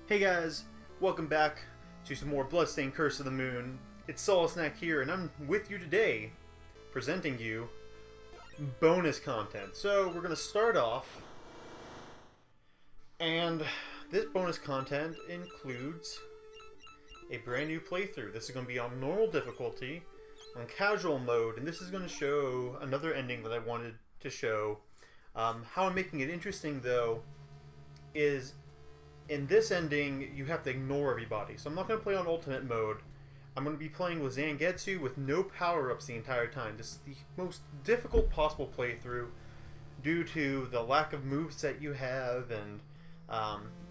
Hey guys, welcome back to some more Bloodstained Curse of the Moon. It's Snack here, and I'm with you today, presenting you bonus content. So we're going to start off, and this bonus content includes a brand new playthrough. This is going to be on normal difficulty, on casual mode, and this is going to show another ending that I wanted to show. How I'm making it interesting, though, is in this ending, you have to ignore everybody. So I'm not going to play on ultimate mode. I'm going to be playing with Zangetsu with no power-ups the entire time. This is the most difficult possible playthrough due to the lack of moveset you have, and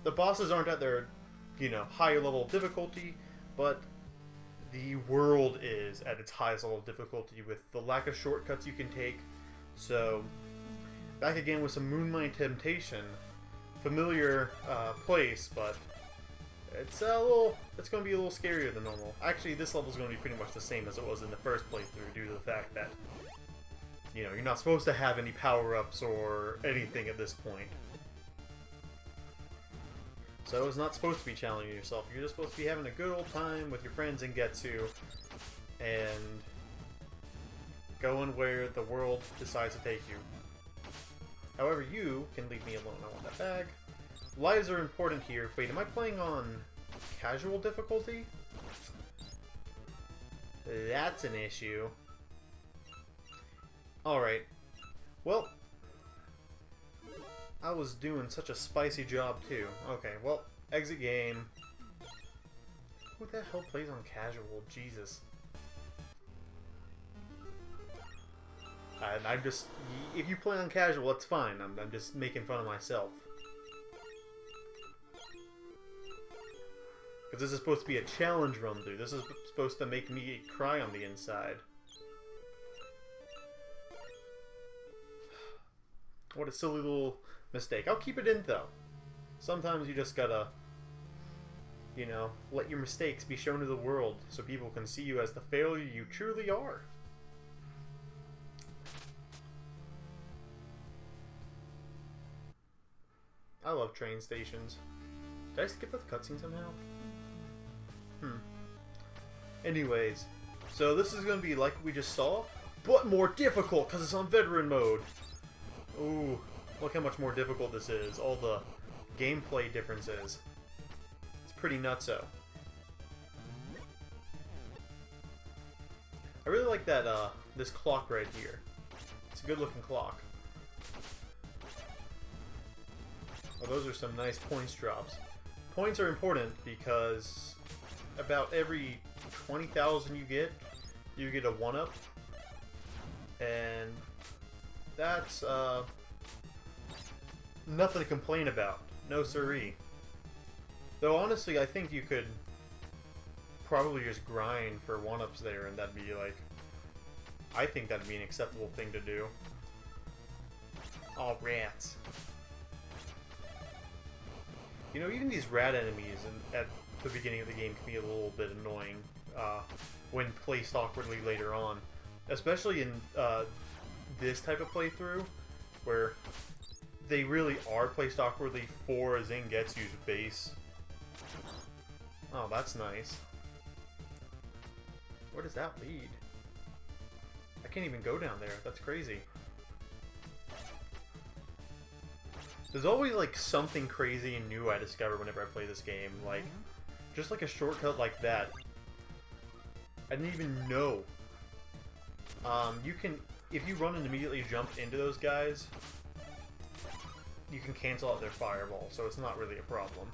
the bosses aren't at their, higher level of difficulty, but the world is at its highest level of difficulty with the lack of shortcuts you can take. So, back again with some Moonlight Temptation. Familiar place, but it's going to be a little scarier than normal. Actually, this level is going to be pretty much the same as it was in the first playthrough due to the fact that, you're not supposed to have any power-ups or anything at this point. So it's not supposed to be challenging yourself. You're just supposed to be having a good old time with your friends in Getsu and going where the world decides to take you. However, you can leave me alone. I want that bag. Lives are important here. Wait, am I playing on casual difficulty? That's an issue. Alright. Well, I was doing such a spicy job too. Okay, well, exit game. Who the hell plays on casual? Jesus. And I'm just, if you play on casual, that's fine. I'm just making fun of myself. Because this is supposed to be a challenge run through. This is supposed to make me cry on the inside. What a silly little mistake. I'll keep it in though. Sometimes you just gotta, let your mistakes be shown to the world so people can see you as the failure you truly are. I love train stations. Did I skip that cutscene somehow? Anyways, so this is going to be like we just saw, but more difficult because it's on veteran mode. Ooh, look how much more difficult this is. All the gameplay differences. It's pretty nutso. I really like that, this clock right here. It's a good looking clock. Oh, those are some nice points drops. Points are important because about every 20,000 you get a 1-up. And that's nothing to complain about. No siree. Though honestly, I think you could probably just grind for 1-ups there, and that'd be like, I think that'd be an acceptable thing to do. Oh, rats. Even these rat enemies at the beginning of the game can be a little bit annoying when placed awkwardly later on. Especially in this type of playthrough, where they really are placed awkwardly for Zangetsu's base. Oh, that's nice. Where does that lead? I can't even go down there. That's crazy. There's always, something crazy and new I discover whenever I play this game. Just a shortcut like that. I didn't even know. You can, if you run and immediately jump into those guys, you can cancel out their fireball, so it's not really a problem.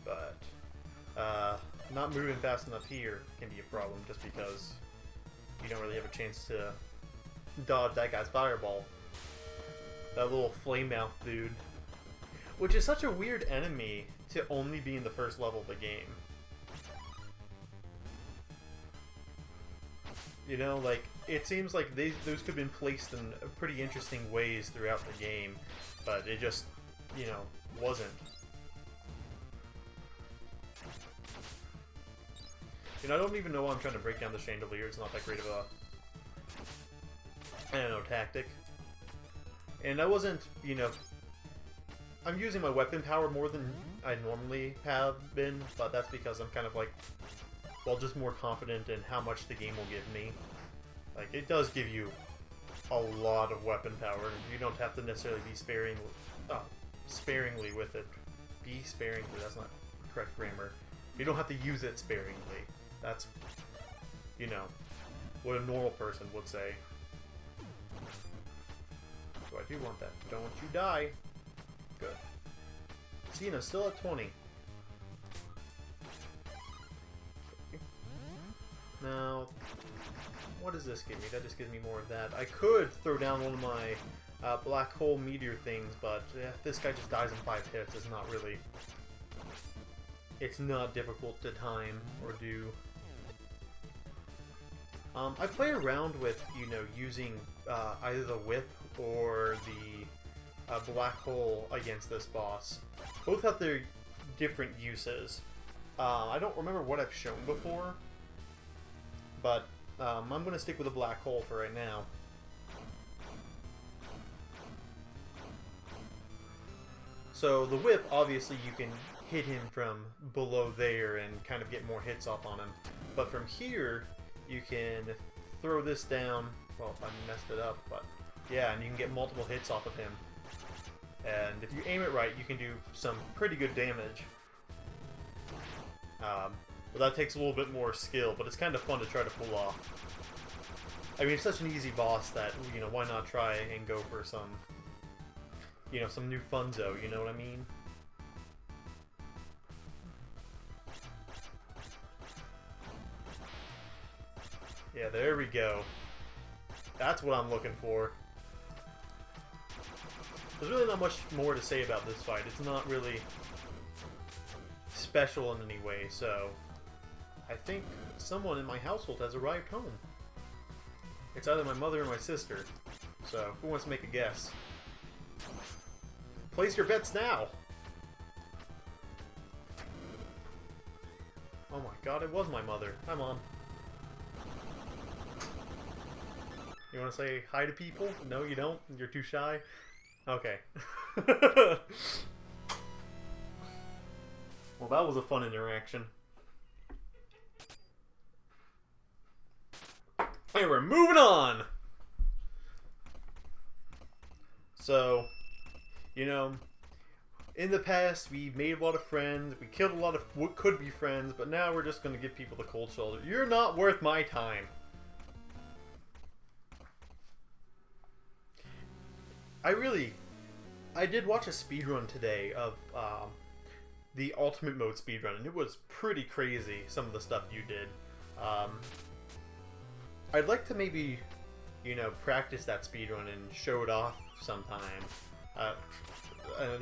But, not moving fast enough here can be a problem, just because you don't really have a chance to dodge that guy's fireball. That little flame mouth dude. Which is such a weird enemy to only be in the first level of the game. It seems like those could have been placed in pretty interesting ways throughout the game, but it just, wasn't. I don't even know why I'm trying to break down the chandelier. It's not that great of a, I don't know, tactic. And I wasn't, I'm using my weapon power more than I normally have been, but that's because I'm kind of like, well, just more confident in how much the game will give me. Like, it does give you a lot of weapon power. You don't have to necessarily be sparingly with it. Be sparingly, that's not correct grammar. You don't have to use it sparingly. That's, you know, what a normal person would say. So I do want that. Don't want you to die. Good. Cena still at 20. Now, what does this give me? That just gives me more of that. I could throw down one of my black hole meteor things, but this guy just dies in 5 hits. It's not really... It's not difficult to time or do. I play around with, you know, using either the whip or the black hole against this boss. Both have their different uses. I don't remember what I've shown before, but I'm going to stick with the black hole for right now. So the whip, obviously you can hit him from below there and kind of get more hits off on him. But from here, you can throw this down. Well, I messed it up, but yeah, and you can get multiple hits off of him. And if you aim it right, you can do some pretty good damage. But that takes a little bit more skill, but it's kind of fun to try to pull off. I mean, it's such an easy boss that, you know, why not try and go for some, you know, some new funzo, you know what I mean? Yeah, there we go. That's what I'm looking for. There's really not much more to say about this fight. It's not really special in any way, so I think someone in my household has arrived home. It's either my mother or my sister. So, who wants to make a guess? Place your bets now! Oh my god, it was my mother. Hi, Mom. You want to say hi to people? No, you don't? You're too shy? Okay. Well, that was a fun interaction. And we're moving on! So, you know, in the past, we made a lot of friends, we killed a lot of what could be friends, but now we're just going to give people the cold shoulder. You're not worth my time. I did watch a speedrun today of the Ultimate Mode speedrun, and it was pretty crazy, some of the stuff you did. I'd like to maybe, you know, practice that speedrun and show it off sometime.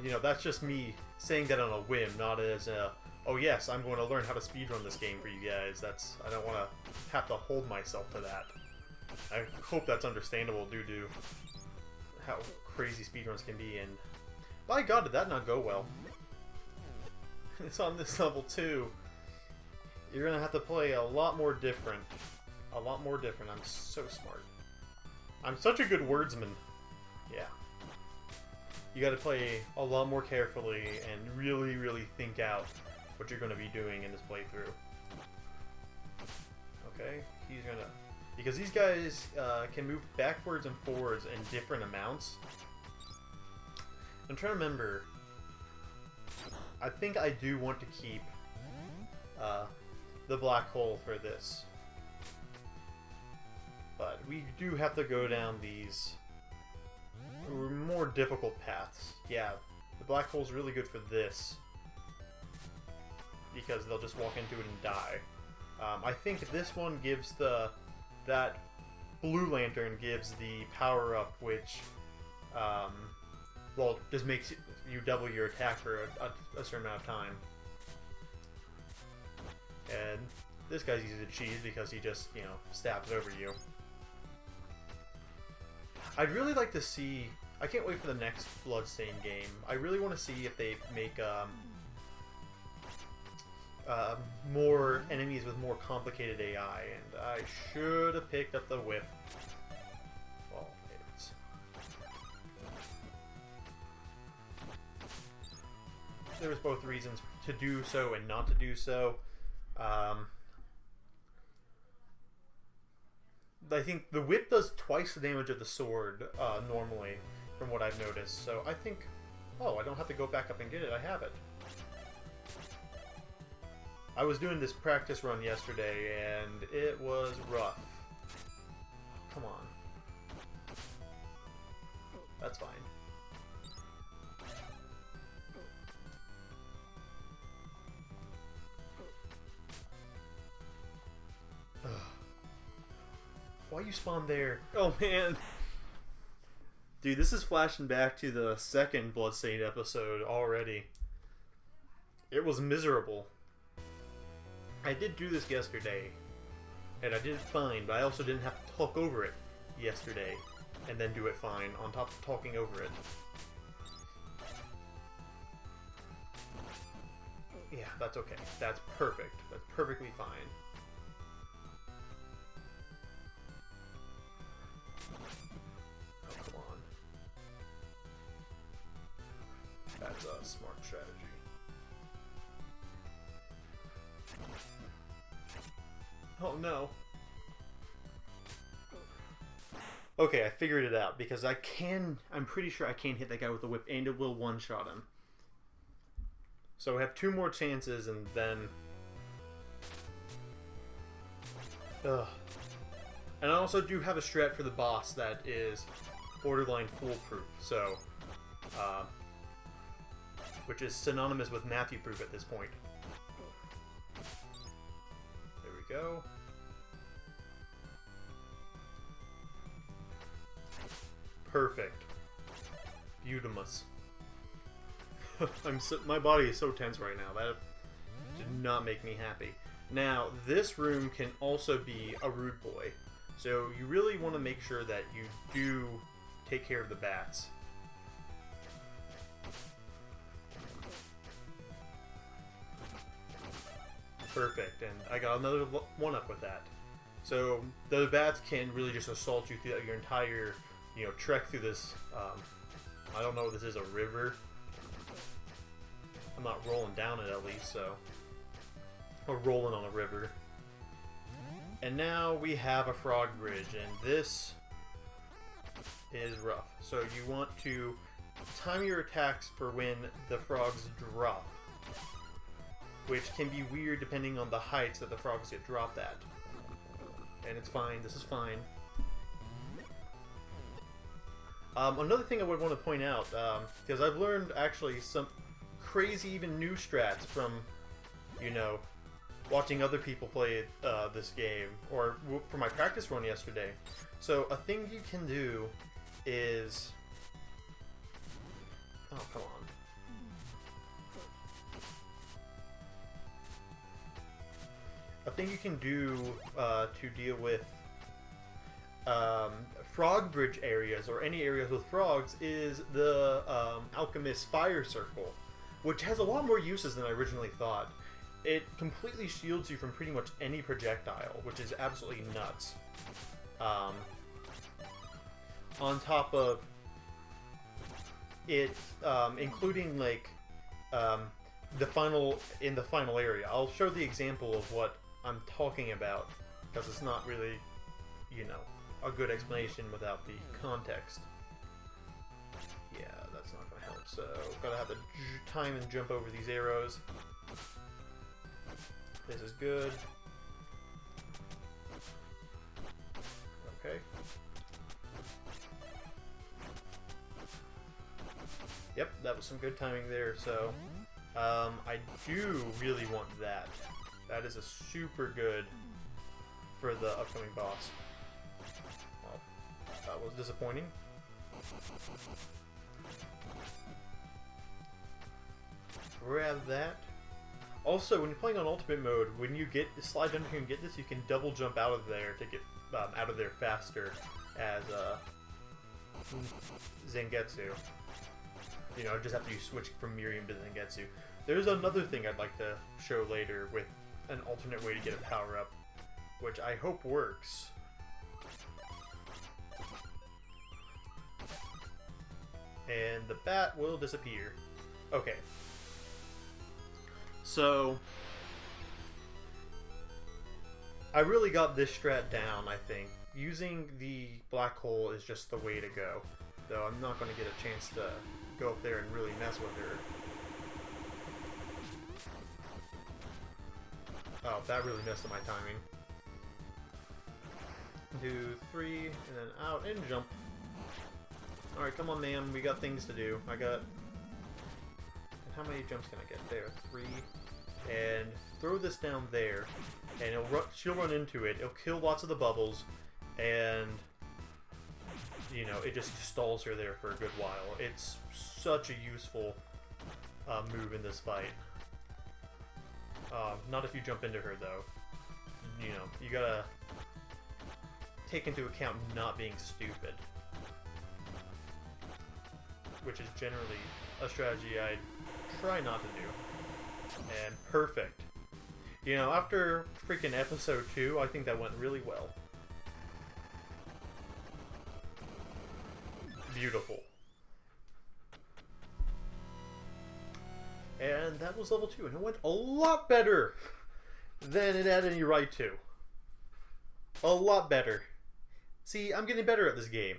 You know, that's just me saying that on a whim, not as a, oh yes, I'm going to learn how to speedrun this game for you guys. I don't want to have to hold myself to that. I hope that's understandable due to how crazy speedruns can be, and by God, did that not go well. It's on this level too. You're gonna have to play a lot more different. A lot more different. I'm so smart. I'm such a good wordsman. Yeah. You gotta play a lot more carefully and really, really think out what you're gonna be doing in this playthrough. Okay, he's gonna... Because these guys can move backwards and forwards in different amounts. I'm trying to remember. I think I do want to keep the black hole for this. But we do have to go down these more difficult paths. Yeah, the black hole's really good for this. Because they'll just walk into it and die. I think this one gives that blue lantern gives the power-up which, well, just makes you double your attack for a certain amount of time. And this guy's easy to cheese because he just, you know, stabs over you. I'd really like to see... I can't wait for the next Bloodstained game. I really want to see if they make more enemies with more complicated AI, and I should have picked up the whip. Well, it's... there was both reasons to do so and not to do so. I think the whip does twice the damage of the sword normally, from what I've noticed. So I think, oh, I don't have to go back up and get it. I have it. I was doing this practice run yesterday, and it was rough. Come on. That's fine. Ugh. Why you spawn there? Oh man. Dude, this is flashing back to the second Bloodstained episode already. It was miserable. I did do this yesterday, and I did it fine, but I also didn't have to talk over it yesterday, and then do it fine, on top of talking over it. Yeah, that's okay. That's perfect. That's perfectly fine. Oh, come on. That's a smart strategy. Oh no. Okay, I figured it out, because I'm pretty sure I can hit that guy with the whip, and it will one-shot him. So I have 2 more chances, and then... Ugh. And I also do have a strat for the boss that is borderline foolproof, so... which is synonymous with Matthew-proof at this point. There we go. Perfect. Beautimus. My body is so tense right now. That did not make me happy. Now, this room can also be a rude boy. So you really want to make sure that you do take care of the bats. Perfect, and I got another one-up with that. So the bats can really just assault you throughout your entire, trek through this, I don't know if this is a river. I'm not rolling down it at least, so... Or rolling on a river. And now we have a frog bridge, and this is rough. So you want to time your attacks for when the frogs drop, which can be weird depending on the heights that the frogs get dropped at. And it's fine, this is fine. Another thing I would want to point out, because I've learned actually some crazy, even new strats from, watching other people play this game, or for my practice run yesterday. So a thing you can do is... Oh, come on. A thing you can do to deal with frog bridge areas, or any areas with frogs, is the Alchemist Fire Circle, which has a lot more uses than I originally thought. It completely shields you from pretty much any projectile, which is absolutely nuts. On top of it, including like the final area. I'll show the example of what I'm talking about, because it's not really, a good explanation without the context. Yeah, that's not going to help, so gotta have to time and jump over these arrows. This is good. Okay. Yep, that was some good timing there, so I do really want that. That is a super good for the upcoming boss. Well, that was disappointing. Grab that. Also, when you're playing on ultimate mode, when you slide under here and get this, you can double jump out of there to get out of there faster as Zangetsu. Just after you switch from Miriam to Zangetsu. There's another thing I'd like to show later with an alternate way to get a power-up, which I hope works. And the bat will disappear. Okay. So I really got this strat down, I think. Using the black hole is just the way to go. Though I'm not going to get a chance to go up there and really mess with her. Oh, that really messed up my timing. 2, 3, and then out and jump. Alright, come on, ma'am. We got things to do. I got... And how many jumps can I get? There, 3. And throw this down there. And she'll run into it. It'll kill lots of the bubbles. And... you know, it just stalls her there for a good while. It's such a useful move in this fight. Not if you jump into her, though. You know, you gotta take into account not being stupid. Which is generally a strategy I try not to do. And perfect. You know, after freaking episode 2, I think that went really well. Beautiful. And that was level 2, and it went a lot better than it had any right to. A lot better. See, I'm getting better at this game.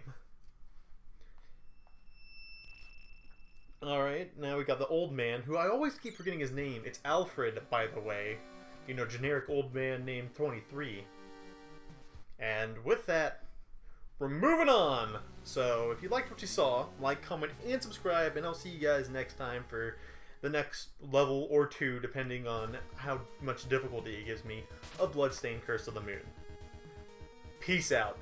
Alright, now we got the old man, who I always keep forgetting his name. It's Alfred, by the way. You know, generic old man named 23. And with that, we're moving on! So, if you liked what you saw, like, comment, and subscribe, and I'll see you guys next time for the next level or 2, depending on how much difficulty it gives me, of Bloodstained Curse of the Moon. Peace out.